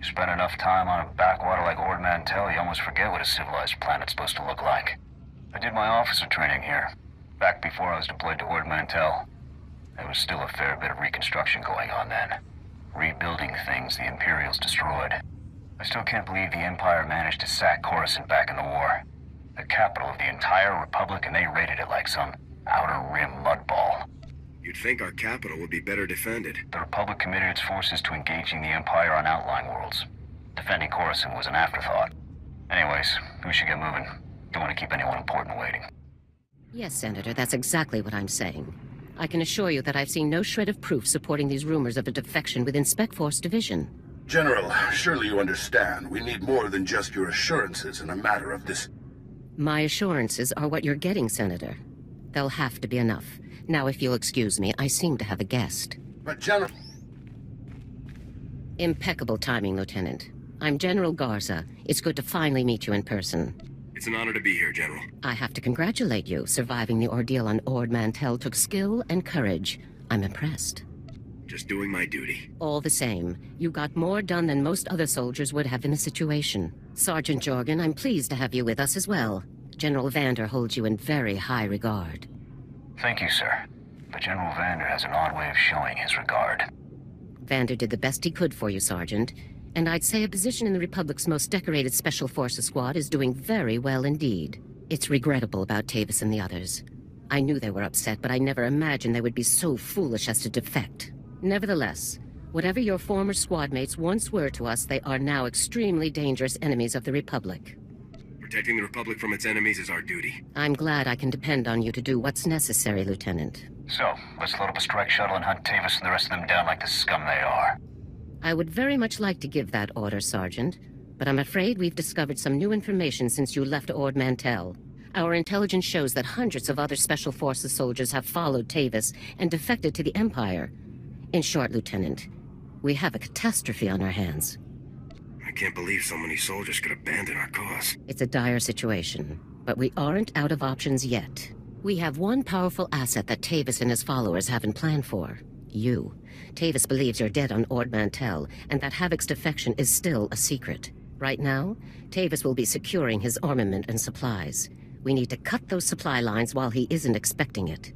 Spend enough time on a backwater like Ord Mantell, you almost forget what a civilized planet's supposed to look like. I did my officer training here, back before I was deployed to Ord Mantell. There was still a fair bit of reconstruction going on then. Rebuilding things the Imperials destroyed. I still can't believe the Empire managed to sack Coruscant back in the war. The capital of the entire Republic, and they raided it like some outer rim mudball. You'd think our capital would be better defended. The Republic committed its forces to engaging the Empire on outlying worlds. Defending Coruscant was an afterthought. Anyways, we should get moving. Don't want to keep anyone important waiting. Yes, Senator, that's exactly what I'm saying. I can assure you that I've seen no shred of proof supporting these rumors of a defection within Spec Force Division. General, surely you understand. We need more than just your assurances in a matter of this. My assurances are what you're getting, Senator. They'll have to be enough. Now, if you'll excuse me, I seem to have a guest. But, General... Impeccable timing, Lieutenant. I'm General Garza. It's good to finally meet you in person. It's an honor to be here, General. I have to congratulate you. Surviving the ordeal on Ord Mantell took skill and courage. I'm impressed. Just doing my duty. All the same, you got more done than most other soldiers would have in the situation. Sergeant Jorgen, I'm pleased to have you with us as well. General Vander holds you in very high regard. Thank you, sir. But General Vander has an odd way of showing his regard. Vander did the best he could for you, Sergeant. And I'd say a position in the Republic's most decorated Special Forces squad is doing very well indeed. It's regrettable about Tavis and the others. I knew they were upset, but I never imagined they would be so foolish as to defect. Nevertheless, whatever your former squad mates once were to us, they are now extremely dangerous enemies of the Republic. Protecting the Republic from its enemies is our duty. I'm glad I can depend on you to do what's necessary, Lieutenant. So, let's load up a strike shuttle and hunt Tavis and the rest of them down like the scum they are. I would very much like to give that order, Sergeant, but I'm afraid we've discovered some new information since you left Ord Mantell. Our intelligence shows that hundreds of other Special Forces soldiers have followed Tavis and defected to the Empire. In short, Lieutenant, we have a catastrophe on our hands. I can't believe so many soldiers could abandon our cause. It's a dire situation, but we aren't out of options yet. We have one powerful asset that Tavis and his followers haven't planned for. You. Tavis believes you're dead on Ord Mantell, and that Havoc's defection is still a secret. Right now, Tavis will be securing his armament and supplies. We need to cut those supply lines while he isn't expecting it.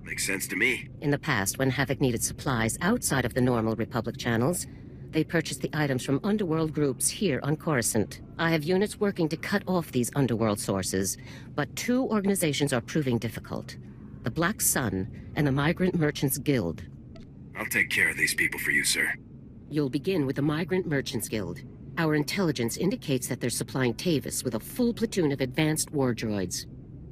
Makes sense to me. In the past, when Havoc needed supplies outside of the normal Republic channels, they purchased the items from underworld groups here on Coruscant. I have units working to cut off these underworld sources, but two organizations are proving difficult. The Black Sun and the Migrant Merchants Guild. I'll take care of these people for you, sir. You'll begin with the Migrant Merchants Guild. Our intelligence indicates that they're supplying Tavis with a full platoon of advanced war droids.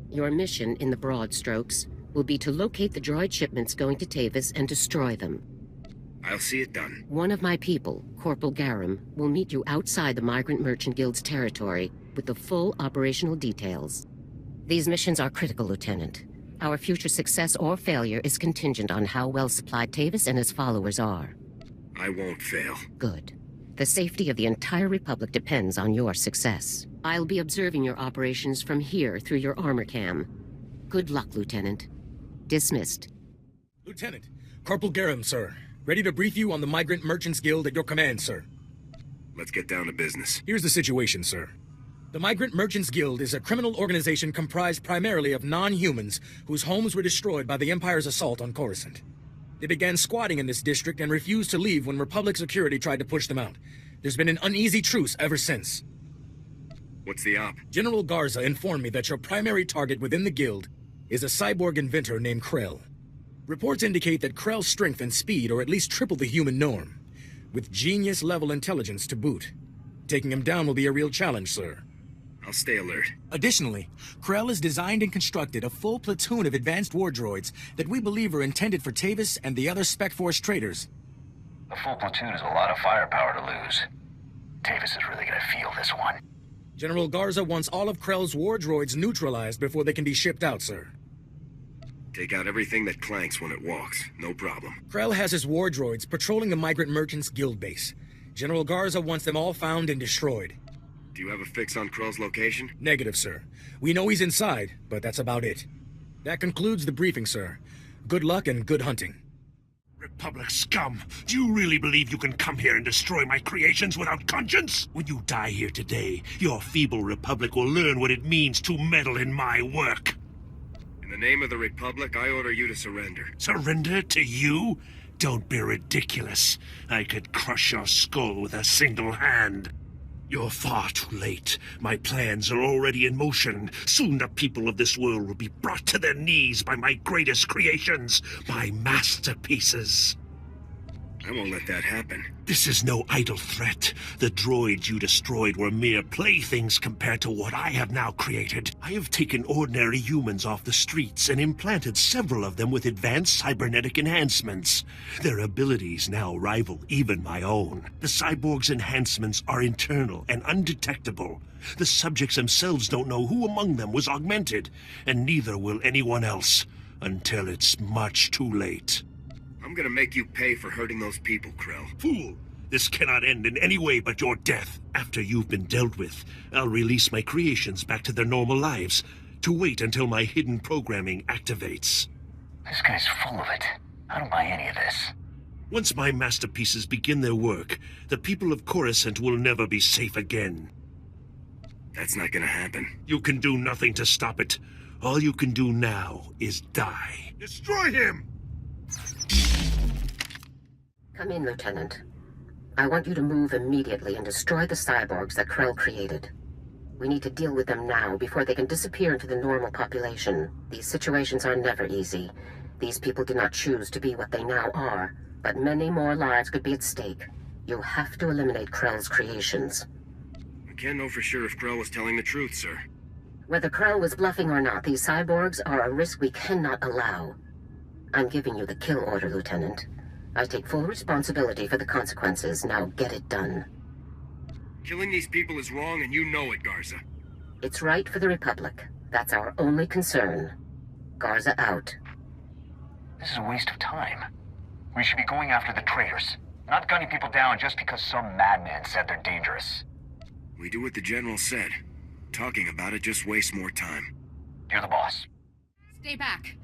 Your mission, in the broad strokes, will be to locate the droid shipments going to Tavis and destroy them. I'll see it done. One of my people, Corporal Garum, will meet you outside the Migrant Merchant Guild's territory with the full operational details. These missions are critical, Lieutenant. Our future success or failure is contingent on how well supplied Tavis and his followers are. I won't fail. Good. The safety of the entire Republic depends on your success. I'll be observing your operations from here through your armor cam. Good luck, Lieutenant. Dismissed. Lieutenant, Corporal Garum, sir. Ready to brief you on the Migrant Merchants Guild at your command, sir. Let's get down to business. Here's the situation, sir. The Migrant Merchants Guild is a criminal organization comprised primarily of non-humans whose homes were destroyed by the Empire's assault on Coruscant. They began squatting in this district and refused to leave when Republic security tried to push them out. There's been an uneasy truce ever since. What's the op? General Garza informed me that your primary target within the Guild is a cyborg inventor named Krell. Reports indicate that Krell's strength and speed are at least triple the human norm, with genius-level intelligence to boot. Taking him down will be a real challenge, sir. I'll stay alert. Additionally, Krell has designed and constructed a full platoon of advanced war droids that we believe are intended for Tavis and the other Spec Force traders. A full platoon is a lot of firepower to lose. Tavis is really gonna feel this one. General Garza wants all of Krell's war droids neutralized before they can be shipped out, sir. Take out everything that clanks when it walks. No problem. Krell has his war droids patrolling the Migrant Merchants Guild base. General Garza wants them all found and destroyed. Do you have a fix on Krell's location? Negative, sir. We know he's inside, but that's about it. That concludes the briefing, sir. Good luck and good hunting. Republic scum! Do you really believe you can come here and destroy my creations without conscience? When you die here today, your feeble Republic will learn what it means to meddle in my work. In the name of the Republic, I order you to surrender. Surrender to you? Don't be ridiculous. I could crush your skull with a single hand. You're far too late. My plans are already in motion. Soon the people of this world will be brought to their knees by my greatest creations, my masterpieces. I won't let that happen. This is no idle threat. The droids you destroyed were mere playthings compared to what I have now created. I have taken ordinary humans off the streets and implanted several of them with advanced cybernetic enhancements. Their abilities now rival even my own. The cyborgs' enhancements are internal and undetectable. The subjects themselves don't know who among them was augmented, and neither will anyone else, until it's much too late. I'm gonna make you pay for hurting those people, Krell. Fool! This cannot end in any way but your death. After you've been dealt with, I'll release my creations back to their normal lives, to wait until my hidden programming activates. This guy's full of it. I don't buy any of this. Once my masterpieces begin their work, the people of Coruscant will never be safe again. That's not gonna happen. You can do nothing to stop it. All you can do now is die. Destroy him! Come in, Lieutenant. I want you to move immediately and destroy the cyborgs that Krell created. We need to deal with them now before they can disappear into the normal population. These situations are never easy. These people did not choose to be what they now are, but many more lives could be at stake. You have to eliminate Krell's creations. I can't know for sure if Krell was telling the truth, sir. Whether Krell was bluffing or not, these cyborgs are a risk we cannot allow. I'm giving you the kill order, Lieutenant. I take full responsibility for the consequences. Now get it done. Killing these people is wrong, and you know it, Garza. It's right for the Republic. That's our only concern. Garza out. This is a waste of time. We should be going after the traitors, not gunning people down just because some madman said they're dangerous. We do what the General said. Talking about it just wastes more time. You're the boss. Stay back.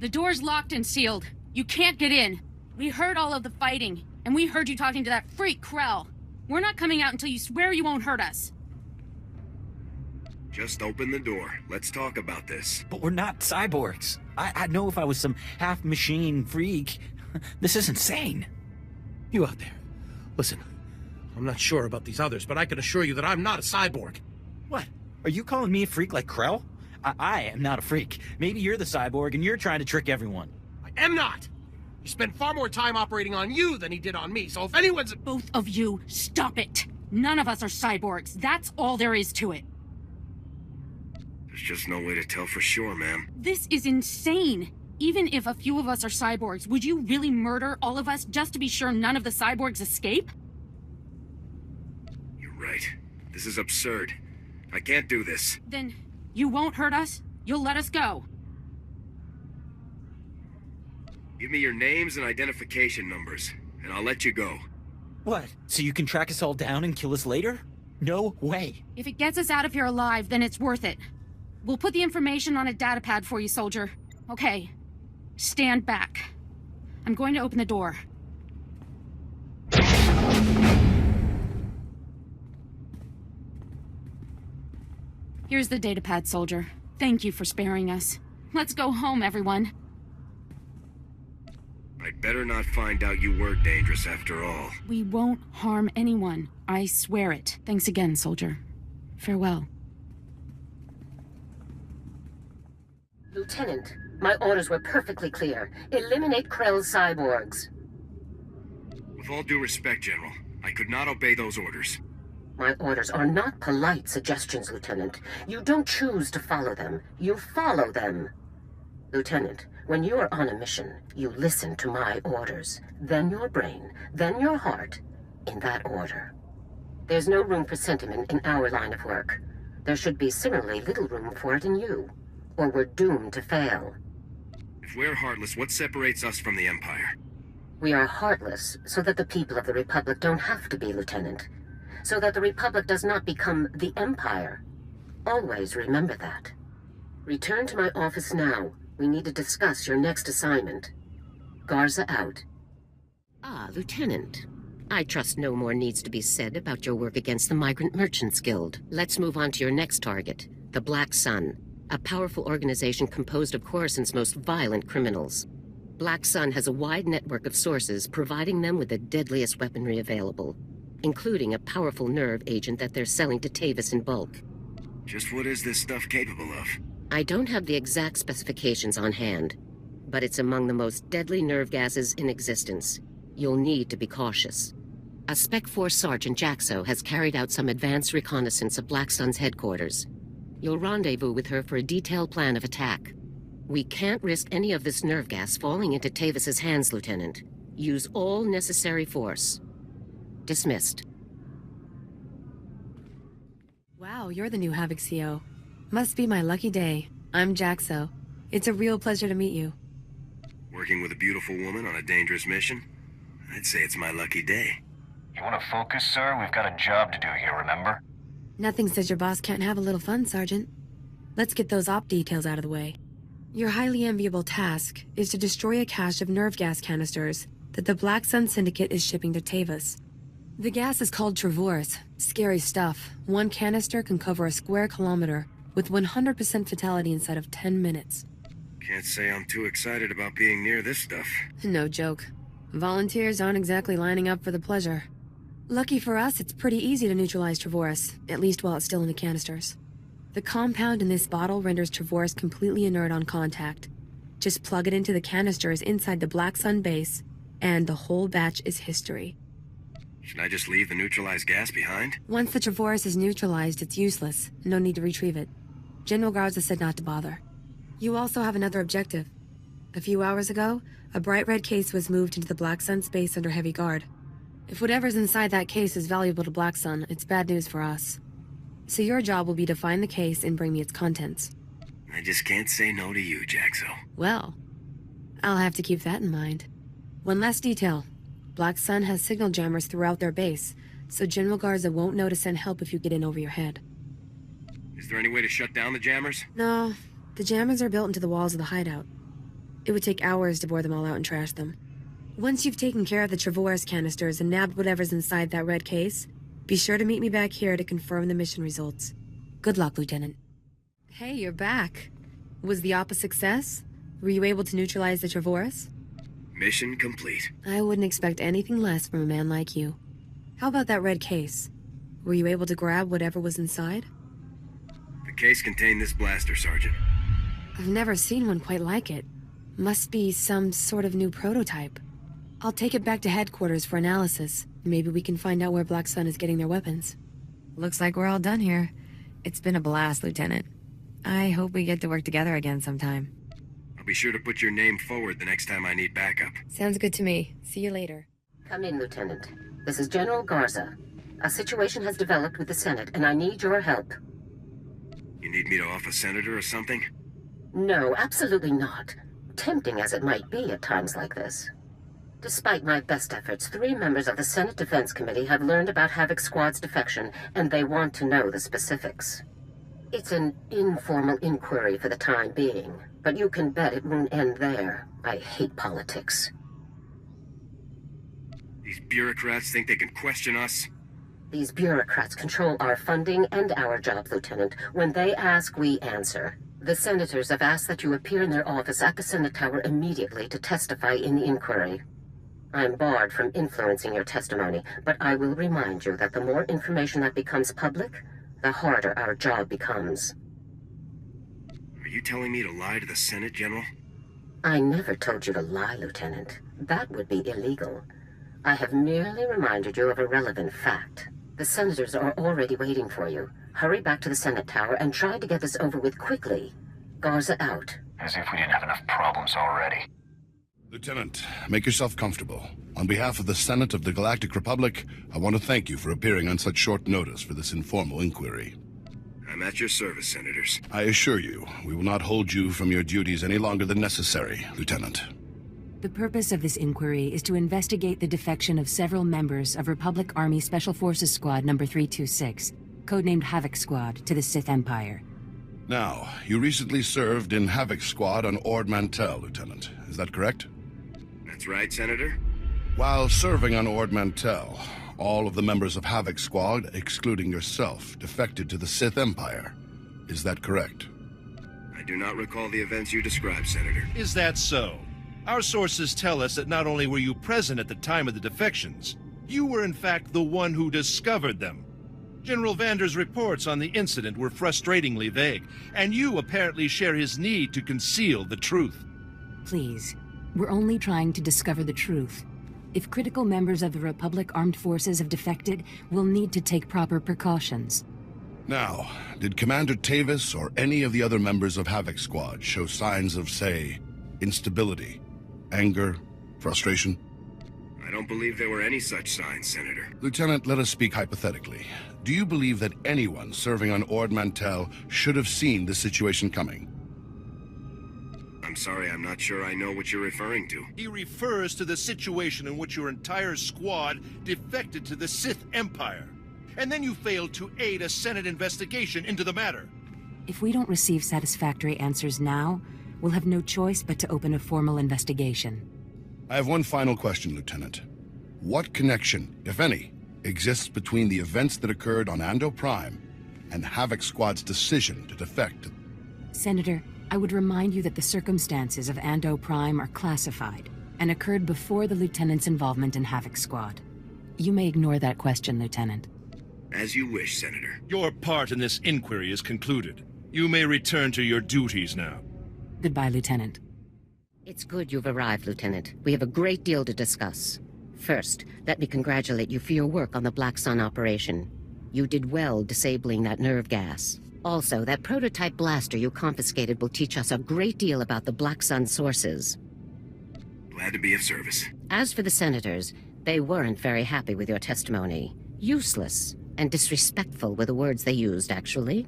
The door's locked and sealed. You can't get in. We heard all of the fighting, and we heard you talking to that freak Krell. We're not coming out until you swear you won't hurt us. Just open the door. Let's talk about this. But we're not cyborgs. I'd know if I was some half-machine freak. This is insane. You out there. Listen, I'm not sure about these others, but I can assure you that I'm not a cyborg. What? Are you calling me a freak like Krell? I am not a freak. Maybe you're the cyborg and you're trying to trick everyone. I am not! He spent far more time operating on you than he did on me, so if anyone's... Both of you, stop it! None of us are cyborgs. That's all there is to it. There's just no way to tell for sure, ma'am. This is insane. Even if a few of us are cyborgs, would you really murder all of us just to be sure none of the cyborgs escape? You're right. This is absurd. I can't do this. Then you won't hurt us? You'll let us go? Give me your names and identification numbers, and I'll let you go. What? So you can track us all down and kill us later? No way. If it gets us out of here alive, then it's worth it. We'll put the information on a datapad for you, soldier. Okay. Stand back. I'm going to open the door. Here's the datapad, soldier. Thank you for sparing us. Let's go home, everyone. I'd better not find out you were dangerous after all. We won't harm anyone. I swear it. Thanks again, soldier. Farewell. Lieutenant, my orders were perfectly clear. Eliminate Krell's cyborgs. With all due respect, General, I could not obey those orders. My orders are not polite suggestions, Lieutenant. You don't choose to follow them. You follow them. Lieutenant, when you are on a mission, you listen to my orders. Then your brain, then your heart, in that order. There's no room for sentiment in our line of work. There should be similarly little room for it in you, or we're doomed to fail. If we're heartless, what separates us from the Empire? We are heartless so that the people of the Republic don't have to be, Lieutenant. So that the Republic does not become the Empire. Always remember that. Return to my office now. We need to discuss your next assignment. Garza out. Ah, Lieutenant. I trust no more needs to be said about your work against the Migrant Merchants Guild. Let's move on to your next target, the Black Sun, a powerful organization composed of Coruscant's most violent criminals. Black Sun has a wide network of sources providing them with the deadliest weaponry available, including a powerful nerve agent that they're selling to Tavis in bulk. Just what is this stuff capable of? I don't have the exact specifications on hand, but it's among the most deadly nerve gases in existence. You'll need to be cautious. A Spec Force Sergeant Jaxo has carried out some advanced reconnaissance of Black Sun's headquarters. You'll rendezvous with her for a detailed plan of attack. We can't risk any of this nerve gas falling into Tavis's hands, Lieutenant. Use all necessary force. Dismissed. Wow, you're the new Havoc CO. Must be my lucky day. I'm Jaxo. It's a real pleasure to meet you. Working with a beautiful woman on a dangerous mission? I'd say it's my lucky day. You want to focus, sir? We've got a job to do here, remember? Nothing says your boss can't have a little fun, Sergeant. Let's get those op details out of the way. Your highly enviable task is to destroy a cache of nerve gas canisters that the Black Sun Syndicate is shipping to Tavis. The gas is called Travorce. Scary stuff. One canister can cover a square kilometer with 100% fatality inside of 10 minutes. Can't say I'm too excited about being near this stuff. No joke. Volunteers aren't exactly lining up for the pleasure. Lucky for us, it's pretty easy to neutralize Travorce, at least while it's still in the canisters. The compound in this bottle renders Travorce completely inert on contact. Just plug it into the canisters inside the Black Sun base, and the whole batch is history. Should I just leave the neutralized gas behind? Once the Travorce is neutralized, it's useless. No need to retrieve it. General Garza said not to bother. You also have another objective. A few hours ago, a bright red case was moved into the Black Sun space under heavy guard. If whatever's inside that case is valuable to Black Sun, it's bad news for us. So your job will be to find the case and bring me its contents. I just can't say no to you, Jaxo. Well, I'll have to keep that in mind. One last detail. Black Sun has signal jammers throughout their base, so General Garza won't know to send help if you get in over your head. Is there any way to shut down the jammers? No, the jammers are built into the walls of the hideout. It would take hours to bore them all out and trash them. Once you've taken care of the Travorce canisters and nabbed whatever's inside that red case, be sure to meet me back here to confirm the mission results. Good luck, Lieutenant. Hey, you're back. Was the op a success? Were you able to neutralize the Travorce? Mission complete. I wouldn't expect anything less from a man like you. How about that red case? Were you able to grab whatever was inside? The case contained this blaster, Sergeant. I've never seen one quite like it. Must be some sort of new prototype. I'll take it back to headquarters for analysis. Maybe we can find out where Black Sun is getting their weapons. Looks like we're all done here. It's been a blast, Lieutenant. I hope we get to work together again sometime. I'll be sure to put your name forward the next time I need backup. Sounds good to me. See you later. Come in, Lieutenant. This is General Garza. A situation has developed with the Senate, and I need your help. You need me to off a senator or something? No, absolutely not. Tempting as it might be at times like this. Despite my best efforts, 3 members of the Senate Defense Committee have learned about Havoc Squad's defection, and they want to know the specifics. It's an informal inquiry for the time being, but you can bet it won't end there. I hate politics. These bureaucrats think they can question us? These bureaucrats control our funding and our jobs, Lieutenant. When they ask, we answer. The senators have asked that you appear in their office at the Senate Tower immediately to testify in the inquiry. I'm barred from influencing your testimony, but I will remind you that the more information that becomes public, the harder our job becomes. Are you telling me to lie to the Senate, General? I never told you to lie, Lieutenant. That would be illegal. I have merely reminded you of a relevant fact. The senators are already waiting for you. Hurry back to the Senate Tower and try to get this over with quickly. Garza out. As if we didn't have enough problems already. Lieutenant, make yourself comfortable. On behalf of the Senate of the Galactic Republic, I want to thank you for appearing on such short notice for this informal inquiry. I'm at your service, Senators. I assure you, we will not hold you from your duties any longer than necessary, Lieutenant. The purpose of this inquiry is to investigate the defection of several members of Republic Army Special Forces Squad number 326, codenamed Havoc Squad, to the Sith Empire. Now, you recently served in Havoc Squad on Ord Mantell, Lieutenant. Is that correct? That's right, Senator. While serving on Ord Mantell, all of the members of Havoc Squad, excluding yourself, defected to the Sith Empire. Is that correct? I do not recall the events you described, Senator. Is that so? Our sources tell us that not only were you present at the time of the defections, you were in fact the one who discovered them. General Vander's reports on the incident were frustratingly vague, and you apparently share his need to conceal the truth. Please, we're only trying to discover the truth. If critical members of the Republic Armed Forces have defected, we'll need to take proper precautions. Now, did Commander Tavis or any of the other members of Havoc Squad show signs of, say, instability, anger, frustration? I don't believe there were any such signs, Senator. Lieutenant, let us speak hypothetically. Do you believe that anyone serving on Ord Mantell should have seen this situation coming? I'm sorry, I'm not sure I know what you're referring to. He refers to the situation in which your entire squad defected to the Sith Empire. And then you failed to aid a Senate investigation into the matter. If we don't receive satisfactory answers now, we'll have no choice but to open a formal investigation. I have one final question, Lieutenant. What connection, if any, exists between the events that occurred on Ando Prime and Havoc Squad's decision to defect? Senator, I would remind you that the circumstances of Ando Prime are classified and occurred before the Lieutenant's involvement in Havoc Squad. You may ignore that question, Lieutenant. As you wish, Senator. Your part in this inquiry is concluded. You may return to your duties now. Goodbye, Lieutenant. It's good you've arrived, Lieutenant. We have a great deal to discuss. First, let me congratulate you for your work on the Black Sun operation. You did well disabling that nerve gas. Also, that prototype blaster you confiscated will teach us a great deal about the Black Sun sources. Glad to be of service. As for the senators, they weren't very happy with your testimony. Useless and disrespectful were the words they used, actually.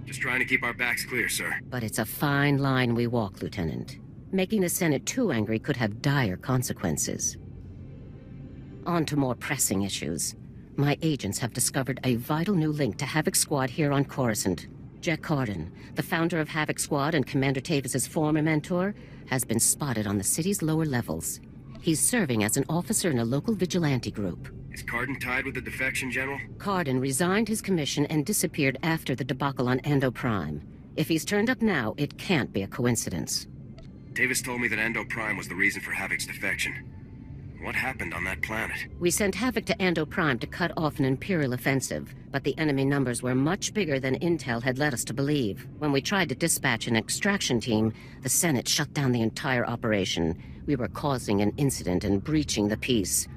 Just trying to keep our backs clear, sir. But it's a fine line we walk, Lieutenant. Making the Senate too angry could have dire consequences. On to more pressing issues. My agents have discovered a vital new link to Havoc Squad here on Coruscant. Jack Carden, the founder of Havoc Squad and Commander Tavis's former mentor, has been spotted on the city's lower levels. He's serving as an officer in a local vigilante group. Is Carden tied with the defection, General? Carden resigned his commission and disappeared after the debacle on Ando Prime. If he's turned up now, it can't be a coincidence. Tavis told me that Ando Prime was the reason for Havoc's defection. What happened on that planet? We sent Havoc to Ando Prime to cut off an Imperial offensive, but the enemy numbers were much bigger than Intel had led us to believe. When we tried to dispatch an extraction team, the Senate shut down the entire operation. We were causing an incident and breaching the peace.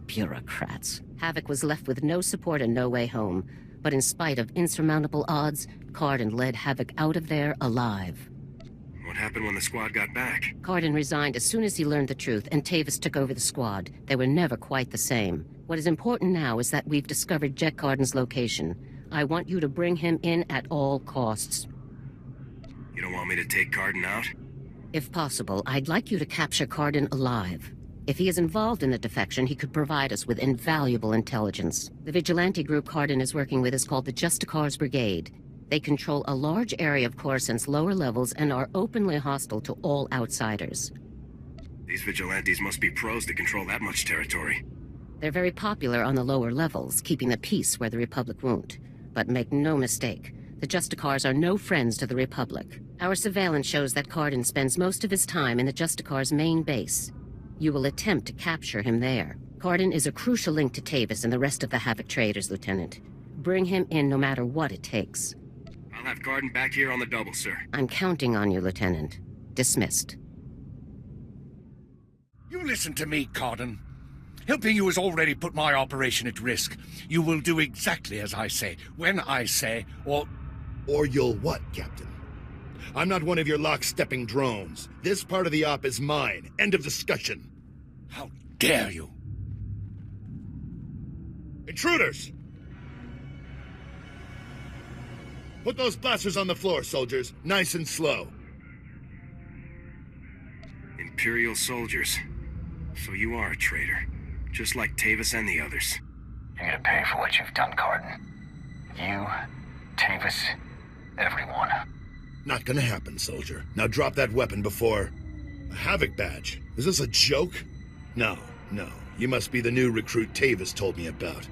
Bureaucrats. Havoc was left with no support and no way home. But in spite of insurmountable odds, Carden led Havoc out of there alive. What happened when the squad got back? Carden resigned as soon as he learned the truth, and Tavis took over the squad. They were never quite the same. What is important now is that we've discovered Jack Carden's location. I want you to bring him in at all costs. You don't want me to take Carden out? If possible, I'd like you to capture Carden alive. If he is involved in the defection, he could provide us with invaluable intelligence. The vigilante group Carden is working with is called the SWTOR's Brigade. They control a large area of Coruscant's lower levels and are openly hostile to all outsiders. These vigilantes must be pros to control that much territory. They're very popular on the lower levels, keeping the peace where the Republic won't. But make no mistake, the SWTORs are no friends to the Republic. Our surveillance shows that Carden spends most of his time in the SWTOR's main base. You will attempt to capture him there. Carden is a crucial link to Tavis and the rest of the Havoc traders, Lieutenant. Bring him in no matter what it takes. I'll have Carden back here on the double, sir. I'm counting on you, Lieutenant. Dismissed. You listen to me, Carden. Helping you has already put my operation at risk. You will do exactly as I say, when I say, or you'll what, Captain? I'm not one of your lock-stepping drones. This part of the op is mine. End of discussion. How dare you? Intruders! Put those blasters on the floor, soldiers. Nice and slow. Imperial soldiers. So you are a traitor. Just like Tavis and the others. You're gonna pay for what you've done, Carden. You, Tavis, everyone. Not gonna happen, soldier. Now drop that weapon before... A Havoc badge. Is this a joke? No. You must be the new recruit Tavis told me about.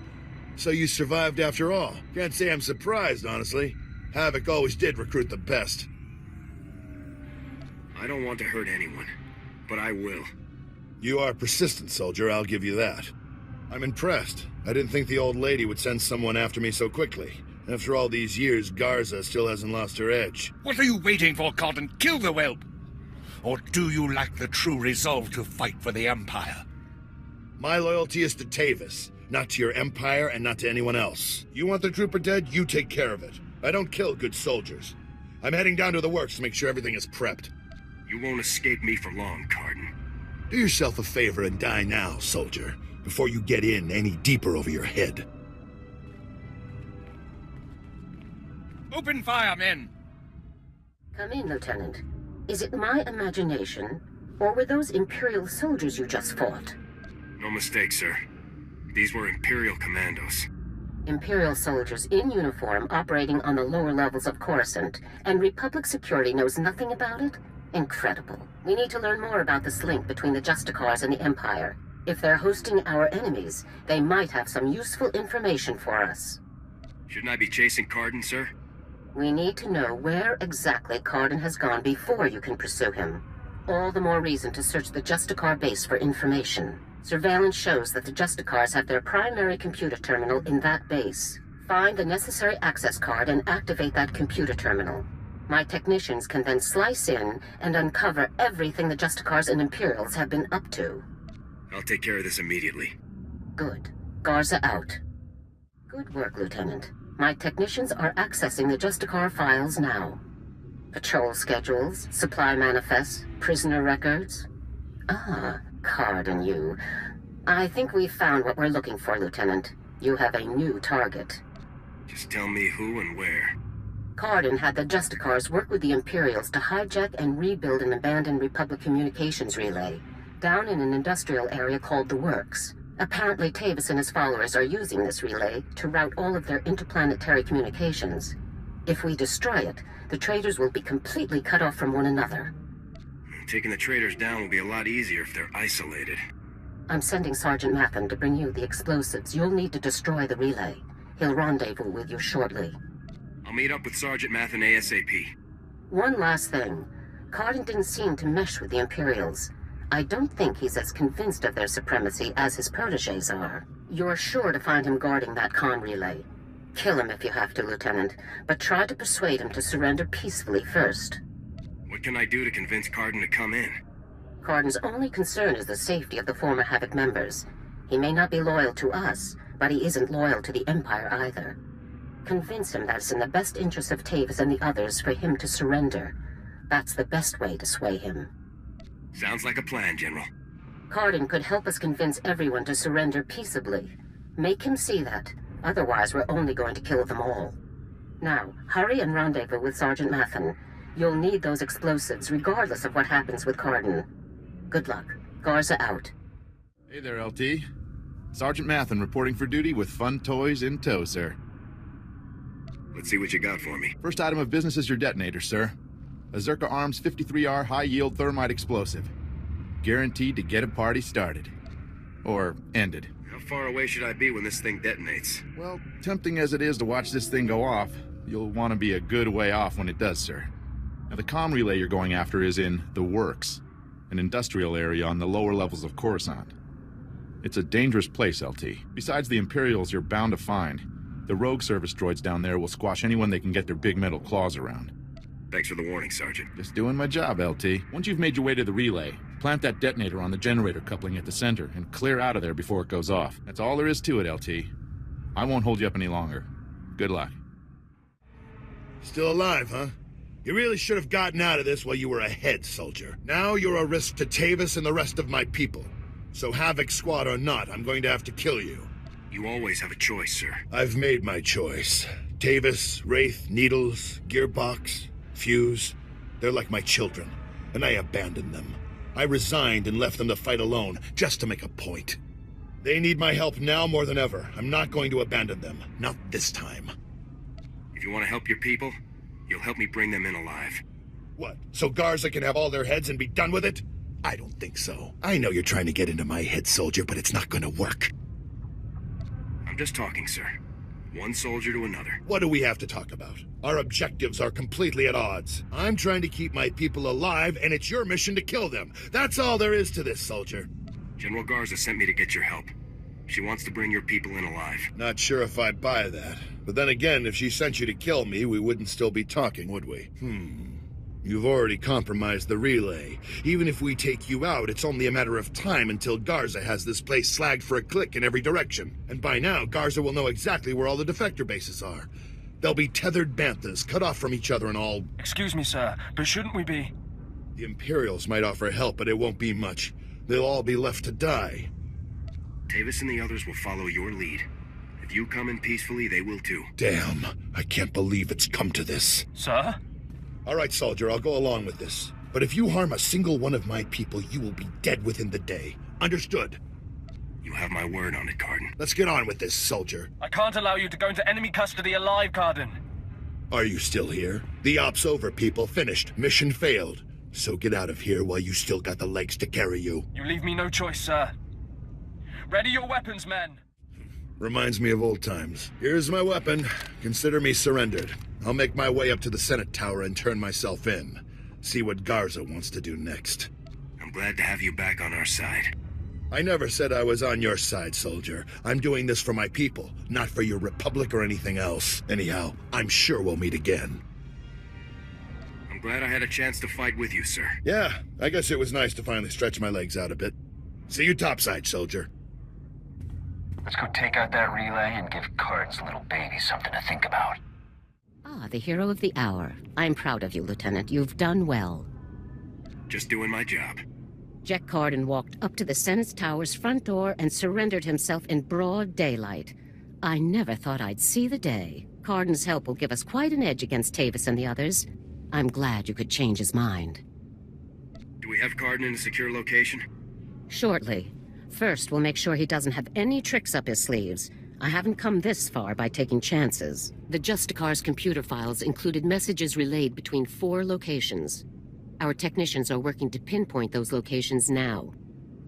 So you survived after all. Can't say I'm surprised, honestly. Havoc always did recruit the best. I don't want to hurt anyone, but I will. You are persistent, soldier, I'll give you that. I'm impressed. I didn't think the old lady would send someone after me so quickly. After all these years, Garza still hasn't lost her edge. What are you waiting for, Cotton? Kill the whelp! Or do you lack the true resolve to fight for the Empire? My loyalty is to Tavis, not to your Empire and not to anyone else. You want the trooper dead, you take care of it. I don't kill good soldiers. I'm heading down to the works to make sure everything is prepped. You won't escape me for long, Cardin. Do yourself a favor and die now, soldier, before you get in any deeper over your head. Open fire, men! Come in, Lieutenant. Is it my imagination, or were those Imperial soldiers you just fought? No mistake, sir. These were Imperial commandos. Imperial soldiers in uniform operating on the lower levels of Coruscant, and Republic security knows nothing about it? Incredible. We need to learn more about this link between the Justicars and the Empire. If they're hosting our enemies, they might have some useful information for us. Shouldn't I be chasing Cardin, sir? We need to know where exactly Cardin has gone before you can pursue him. All the more reason to search the Justicar base for information. Surveillance shows that the Justicars have their primary computer terminal in that base. Find the necessary access card and activate that computer terminal. My technicians can then slice in and uncover everything the Justicars and Imperials have been up to. I'll take care of this immediately. Good. Garza out. Good work, Lieutenant. My technicians are accessing the Justicar files now. Patrol schedules, supply manifests, prisoner records. Ah, Card and you. I think we've found what we're looking for, Lieutenant. You have a new target. Just tell me who and where. Cardin had the Justicars work with the Imperials to hijack and rebuild an abandoned Republic communications relay down in an industrial area called the Works. Apparently Tavis and his followers are using this relay to route all of their interplanetary communications. If we destroy it, the traitors will be completely cut off from one another. Taking the traitors down will be a lot easier if they're isolated. I'm sending Sergeant Mathen to bring you the explosives. You'll need to destroy the relay. He'll rendezvous with you shortly. I'll meet up with Sergeant Mathen ASAP. One last thing. Cardin didn't seem to mesh with the Imperials. I don't think he's as convinced of their supremacy as his protégés are. You're sure to find him guarding that comm relay. Kill him if you have to, Lieutenant, but try to persuade him to surrender peacefully first. What can I do to convince Cardin to come in? Cardin's only concern is the safety of the former Havoc members. He may not be loyal to us, but he isn't loyal to the Empire either. Convince him that it's in the best interest of Tavis and the others for him to surrender. That's the best way to sway him. Sounds like a plan, General. Cardin could help us convince everyone to surrender peaceably. Make him see that. Otherwise, we're only going to kill them all. Now, hurry and rendezvous with Sergeant Mathen. You'll need those explosives, regardless of what happens with Cardin. Good luck. Garza out. Hey there, LT. Sergeant Mathen reporting for duty with fun toys in tow, sir. Let's see what you got for me. First item of business is your detonator, sir. A Zerka Arms 53R high-yield thermite explosive. Guaranteed to get a party started. Or ended. How far away should I be when this thing detonates? Well, tempting as it is to watch this thing go off, you'll want to be a good way off when it does, sir. Now, the comm relay you're going after is in the Works, an industrial area on the lower levels of Coruscant. It's a dangerous place, LT. Besides the Imperials you're bound to find, the rogue service droids down there will squash anyone they can get their big metal claws around. Thanks for the warning, Sergeant. Just doing my job, LT. Once you've made your way to the relay, plant that detonator on the generator coupling at the center and clear out of there before it goes off. That's all there is to it, LT. I won't hold you up any longer. Good luck. Still alive, huh? You really should have gotten out of this while you were ahead, soldier. Now you're a risk to Tavis and the rest of my people. So Havoc Squad or not, I'm going to have to kill you. You always have a choice, sir. I've made my choice. Tavis, Wraith, Needles, Gearbox, Fuse. They're like my children, and I abandoned them. I resigned and left them to fight alone, just to make a point. They need my help now more than ever. I'm not going to abandon them. Not this time. If you want to help your people, you'll help me bring them in alive. What, so Garza can have all their heads and be done with it? I don't think so. I know you're trying to get into my head, soldier, but it's not gonna work. I'm just talking, sir. One soldier to another. What do we have to talk about? Our objectives are completely at odds. I'm trying to keep my people alive, and it's your mission to kill them. That's all there is to this, soldier. General Garza sent me to get your help. She wants to bring your people in alive. Not sure if I'd buy that. But then again, if she sent you to kill me, we wouldn't still be talking, would we? You've already compromised the relay. Even if we take you out, it's only a matter of time until Garza has this place slagged for a click in every direction. And by now, Garza will know exactly where all the defector bases are. They'll be tethered banthas, cut off from each other and all... Excuse me, sir, but shouldn't we be... The Imperials might offer help, but it won't be much. They'll all be left to die. Tavis and the others will follow your lead. If you come in peacefully, they will too. Damn, I can't believe it's come to this. Sir? All right, soldier, I'll go along with this. But if you harm a single one of my people, you will be dead within the day. Understood? You have my word on it, Cardin. Let's get on with this, soldier. I can't allow you to go into enemy custody alive, Cardin. Are you still here? The op's over, people. Finished. Mission failed. So get out of here while you still got the legs to carry you. You leave me no choice, sir. Ready your weapons, men. Reminds me of old times. Here's my weapon. Consider me surrendered. I'll make my way up to the Senate Tower and turn myself in. See what Garza wants to do next. I'm glad to have you back on our side. I never said I was on your side, soldier. I'm doing this for my people, not for your republic or anything else. Anyhow, I'm sure we'll meet again. I'm glad I had a chance to fight with you, sir. Yeah, I guess it was nice to finally stretch my legs out a bit. See you topside, soldier. Let's go take out that relay and give Cardin's little baby something to think about. Ah, the hero of the hour. I'm proud of you, Lieutenant. You've done well. Just doing my job. Jack Cardin walked up to the Senate Tower's front door and surrendered himself in broad daylight. I never thought I'd see the day. Cardin's help will give us quite an edge against Tavis and the others. I'm glad you could change his mind. Do we have Cardin in a secure location? Shortly. First, we'll make sure he doesn't have any tricks up his sleeves. I haven't come this far by taking chances. The Justicar's computer files included messages relayed between 4 locations. Our technicians are working to pinpoint those locations now.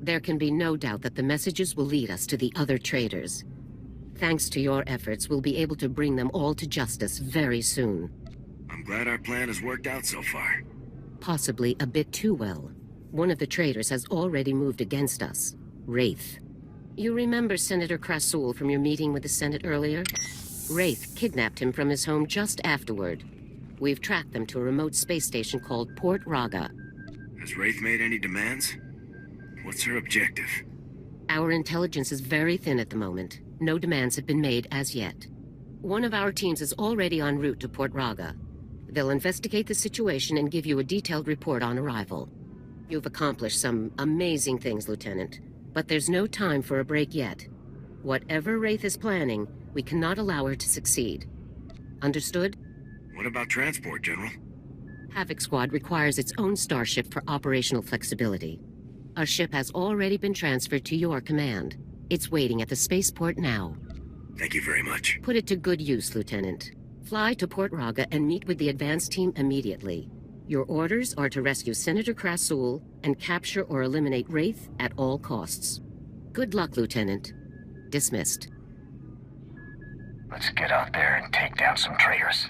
There can be no doubt that the messages will lead us to the other traitors. Thanks to your efforts, we'll be able to bring them all to justice very soon. I'm glad our plan has worked out so far. Possibly a bit too well. One of the traitors has already moved against us. Wraith. You remember Senator Krasul from your meeting with the Senate earlier? Wraith kidnapped him from his home just afterward. We've tracked them to a remote space station called Port Raga. Has Wraith made any demands? What's her objective? Our intelligence is very thin at the moment. No demands have been made as yet. One of our teams is already en route to Port Raga. They'll investigate the situation and give you a detailed report on arrival. You've accomplished some amazing things, Lieutenant. But there's no time for a break yet. Whatever Wraith is planning, we cannot allow her to succeed. Understood? What about transport, General? Havoc Squad requires its own starship for operational flexibility. Our ship has already been transferred to your command. It's waiting at the spaceport now. Thank you very much. Put it to good use, Lieutenant. Fly to Port Raga and meet with the advance team immediately. Your orders are to rescue Senator Krasul and capture or eliminate Wraith at all costs. Good luck, Lieutenant. Dismissed. Let's get out there and take down some traitors.